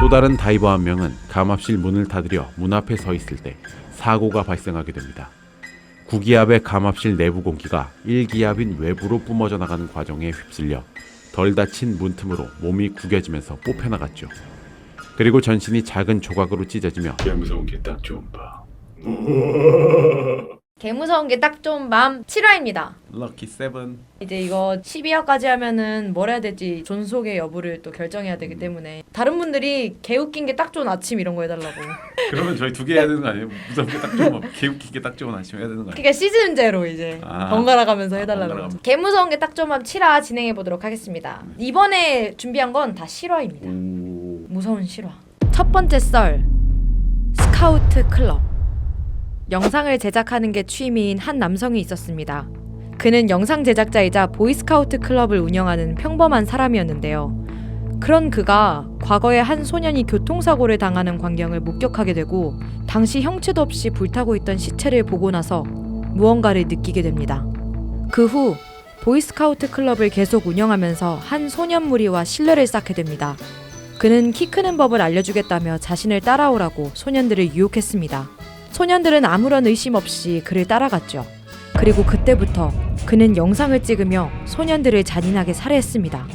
또 다른 다이버 한 명은 감압실 문을 닫으려 문 앞에 서 있을 때 사고가 발생하게 됩니다. 9기압의 감압실 내부 공기가 1기압인 외부로 뿜어져 나가는 과정에 휩쓸려 덜 닫힌 문틈으로 몸이 구겨지면서 뽑혀나갔죠. 그리고 전신이 작은 조각으로 찢어지며 개 무서운 게 딱 좋은 봐. 개 무서운 게 딱 좋은 밤 7화입니다. 럭키 세븐. 이제 이거 12화까지 하면은 뭘 해야 될지 존속의 여부를 또 결정해야 되기 때문에 다른 분들이 개 웃긴 게 딱 좋은 아침 이런 거 해달라고. 그러면 저희 2개 해야 되는 거 아니에요? 무서운 게 딱 좋은 개웃긴 게 딱 좋은 아침 해야 되는 거 아니에요? 그러니까 시즌제로 이제 번갈아 가면서 해달라고. 번갈아 가면서. 개 무서운 게 딱 좋은 밤 7화 진행해 보도록 하겠습니다. 이번에 준비한 건 다 실화입니다. 무서운 실화. 첫 번째 썰. 스카우트 클럽. 영상을 제작하는 게 취미인 한 남성이 있었습니다. 그는 영상 제작자이자 보이스카우트 클럽을 운영하는 평범한 사람이었는데요. 그런 그가 과거에 한 소년이 교통사고를 당하는 광경을 목격하게 되고 당시 형체도 없이 불타고 있던 시체를 보고 나서 무언가를 느끼게 됩니다. 그 후 보이스카우트 클럽을 계속 운영하면서 한 소년 무리와 신뢰를 쌓게 됩니다. 그는 키 크는 법을 알려주겠다며 자신을 따라오라고 소년들을 유혹했습니다. 소년들은 아무런 의심 없이 그를 따라갔죠. 그리고 그때부터 그는 영상을 찍으며 소년들을 잔인하게 살해했습니다.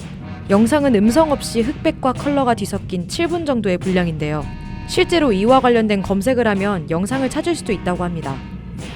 영상은 음성 없이 흑백과 컬러가 뒤섞인 7분 정도의 분량인데요. 실제로 이와 관련된 검색을 하면 영상을 찾을 수도 있다고 합니다.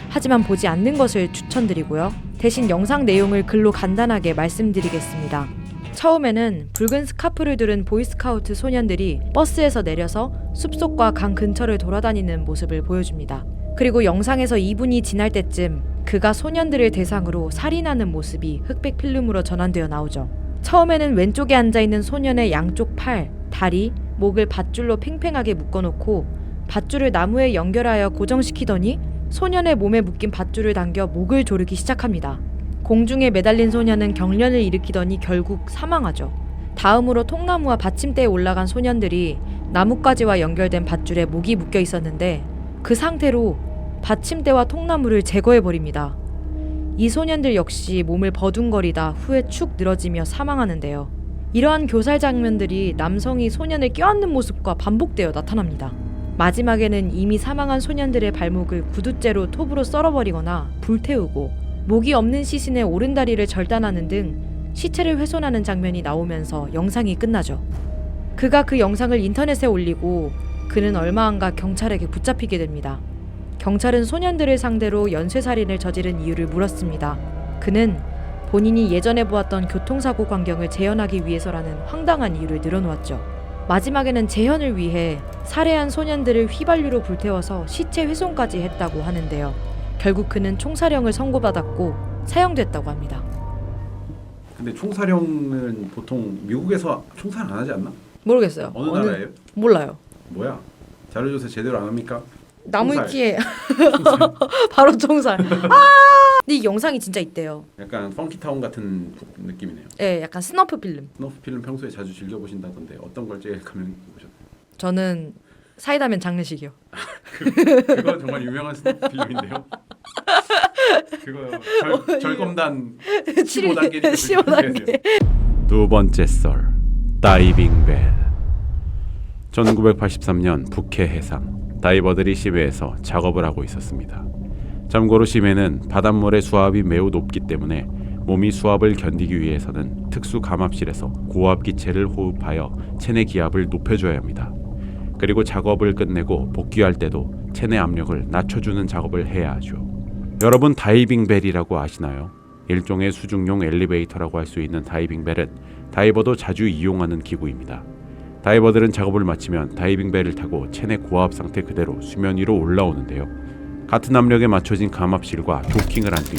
하지만 보지 않는 것을 추천드리고요. 대신 영상 내용을 글로 간단하게 말씀드리겠습니다. 처음에는 붉은 스카프를 두른 보이스카우트 소년들이 버스에서 내려서 숲속과 강 근처를 돌아다니는 모습을 보여줍니다. 그리고 영상에서 2분이 지날 때쯤 그가 소년들을 대상으로 살인하는 모습이 흑백 필름으로 전환되어 나오죠. 처음에는 왼쪽에 앉아있는 소년의 양쪽 팔, 다리, 목을 밧줄로 팽팽하게 묶어놓고 밧줄을 나무에 연결하여 고정시키더니 소년의 몸에 묶인 밧줄을 당겨 목을 조르기 시작합니다. 공중에 매달린 소년은 경련을 일으키더니 결국 사망하죠. 다음으로 통나무와 받침대에 올라간 소년들이 나뭇가지와 연결된 밧줄에 목이 묶여 있었는데 그 상태로 받침대와 통나무를 제거해버립니다. 이 소년들 역시 몸을 버둥거리다 후에 축 늘어지며 사망하는데요. 이러한 교살 장면들이 남성이 소년을 껴안는 모습과 반복되어 나타납니다. 마지막에는 이미 사망한 소년들의 발목을 구두째로 톱으로 썰어버리거나 불태우고 목이 없는 시신의 오른다리를 절단하는 등 시체를 훼손하는 장면이 나오면서 영상이 끝나죠. 그가 그 영상을 인터넷에 올리고 그는 얼마 안가 경찰에게 붙잡히게 됩니다. 경찰은 소년들을 상대로 연쇄살인을 저지른 이유를 물었습니다. 그는 본인이 예전에 보았던 교통사고 광경을 재현하기 위해서라는 황당한 이유를 늘어놓았죠. 마지막에는 재현을 위해 살해한 소년들을 휘발유로 불태워서 시체 훼손까지 했다고 하는데요. 결국 그는 총사령을 선고받았고 사형됐다고 합니다. 근데 총사령은 보통 미국에서 총살 안 하지 않나? 모르겠어요. 어느 나라예요? 몰라요. 뭐야? 자료조사 제대로 안 합니까? 나무위키에 바로 총살. 근데 이 영상이 진짜 있대요. 약간 펑키타운 같은 느낌이네요. 네, 약간 스너프 필름. 스너프 필름 평소에 자주 즐겨보신다던데 어떤 걸 제일 감명 깊으셨나요? 저는 사이다면 장례식이요. 그거 정말 유명한 스너프 필름인데요. 그거 절검단 15단계 15단계. 두 번째 썰. 다이빙 벨. 1983년 북해 해상. 다이버들이 심해에서 작업을 하고 있었습니다. 참고로 심해는 바닷물의 수압이 매우 높기 때문에 몸이 수압을 견디기 위해서는 특수 감압실에서 고압 기체를 호흡하여 체내 기압을 높여줘야 합니다. 그리고 작업을 끝내고 복귀할 때도 체내 압력을 낮춰주는 작업을 해야 하죠. 여러분 다이빙 벨이라고 아시나요? 일종의 수중용 엘리베이터라고 할 수 있는 다이빙 벨은 다이버도 자주 이용하는 기구입니다. 다이버들은 작업을 마치면 다이빙 벨을 타고 체내 고압 상태 그대로 수면 위로 올라오는데요. 같은 압력에 맞춰진 감압실과 도킹을 한 뒤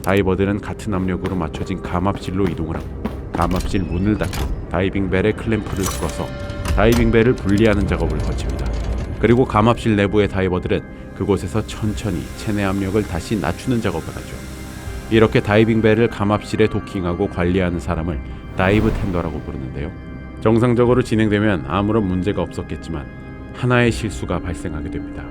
다이버들은 같은 압력으로 맞춰진 감압실로 이동을 하고 감압실 문을 닫고 다이빙 벨의 클램프를 풀어서 다이빙 벨을 분리하는 작업을 거칩니다. 그리고 감압실 내부의 다이버들은 그곳에서 천천히 체내 압력을 다시 낮추는 작업을 하죠. 이렇게 다이빙 벨을 감압실에 도킹하고 관리하는 사람을 다이브 텐더라고 부르는데요. 정상적으로 진행되면 아무런 문제가 없었겠지만 하나의 실수가 발생하게 됩니다.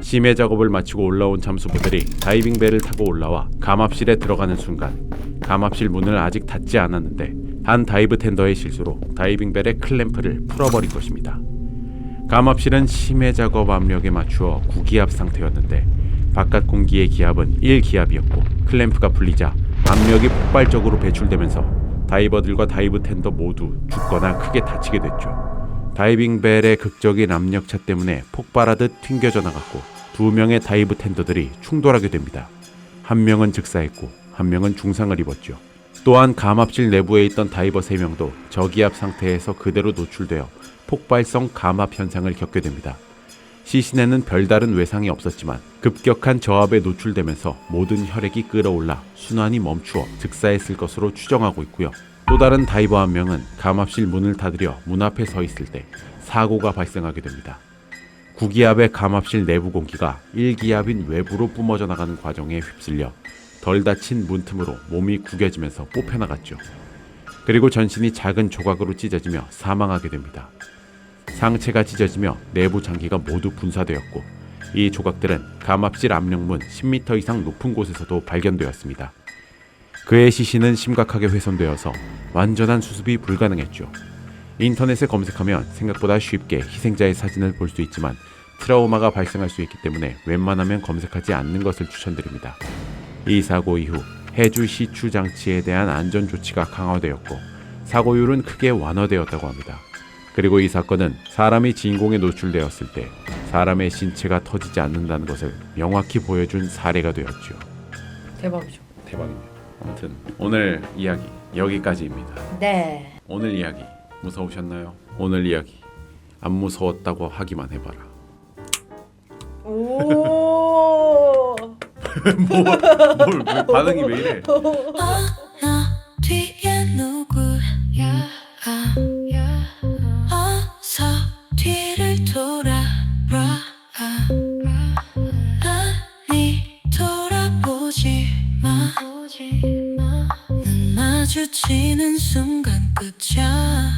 심해 작업을 마치고 올라온 잠수부들이 다이빙 벨을 타고 올라와 감압실에 들어가는 순간 감압실 문을 아직 닫지 않았는데 한 다이브 텐더의 실수로 다이빙 벨의 클램프를 풀어버린 것입니다. 감압실은 심해 작업 압력에 맞추어 구기압 상태였는데 바깥 공기의 기압은 1기압이었고 클램프가 풀리자 압력이 폭발적으로 배출되면서 다이버들과 다이브 텐더 모두 죽거나 크게 다치게 됐죠. 다이빙 벨의 극적인 압력차 때문에 폭발하듯 튕겨져 나갔고 2명의 다이브 텐더들이 충돌하게 됩니다. 한 명은 즉사했고 한 명은 중상을 입었죠. 또한 감압실 내부에 있던 다이버 3명도 저기압 상태에서 그대로 노출되어 폭발성 감압 현상을 겪게 됩니다. 시신에는 별다른 외상이 없었지만 급격한 저압에 노출되면서 모든 혈액이 끓어올라 순환이 멈추어 즉사했을 것으로 추정하고 있고요. 또 다른 다이버 한 명은 감압실 문을 닫으려 문 앞에 서 있을 때 사고가 발생하게 됩니다. 9기압의 감압실 내부 공기가 1기압인 외부로 뿜어져 나가는 과정에 휩쓸려 덜 닫힌 문틈으로 몸이 구겨지면서 뽑혀나갔죠. 그리고 전신이 작은 조각으로 찢어지며 사망하게 됩니다. 상체가 찢어지며 내부 장기가 모두 분사되었고 이 조각들은 감압실 압력문 10m 이상 높은 곳에서도 발견되었습니다. 그의 시신은 심각하게 훼손되어서 완전한 수습이 불가능했죠. 인터넷에 검색하면 생각보다 쉽게 희생자의 사진을 볼 수 있지만 트라우마가 발생할 수 있기 때문에 웬만하면 검색하지 않는 것을 추천드립니다. 이 사고 이후 해주 시추 장치에 대한 안전 조치가 강화되었고 사고율은 크게 완화되었다고 합니다. 그리고 이 사건은 사람이 진공에 노출되었을 때 사람의 신체가 터지지 않는다는 것을 명확히 보여준 사례가 되었죠. 대박이죠. 대박이네요. 아무튼 오늘 이야기 여기까지입니다. 네. 오늘 이야기 무서우셨나요? 오늘 이야기 안 무서웠다고 하기만 해봐라. 오. 뭘 반응이 왜 이래? 나 뒤에 누구야? 어서 뒤를 돌아봐. 아니 돌아보지 마. 눈 마주치는 순간 끝이야.